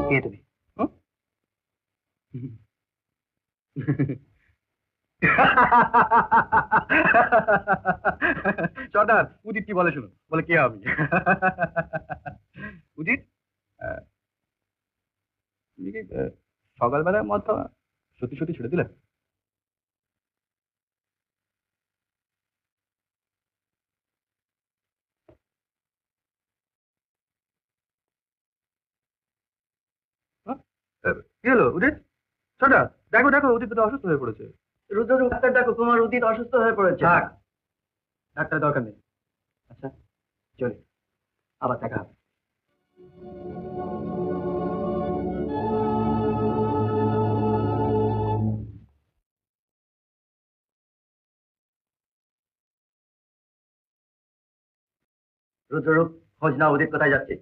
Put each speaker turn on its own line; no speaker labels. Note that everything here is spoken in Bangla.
কে তুমি? হুম? সর্দার, উদিত কি বলে শুনুন। বলে কে আমি? উদিত, আহ, তুমি কি সকালবেলার মতো সত্যি সত্যি ছেড়ে দিলে? হ্যাঁ? কি হলো উদিত? সর্দার, দেখো দেখো, উদিত তো অসুস্থ হয়ে পড়েছে। রুদ্র, ডাক্তার ডাকো, তোমার উদিত অসুস্থ হয়ে পড়েছে। থাক, ডাক্তার দরকার নেই। আচ্ছা, চলি, আবার দেখা হবে। রুদ্ররূপ, খোঁজ নাও উদিত কোথায় যাচ্ছে।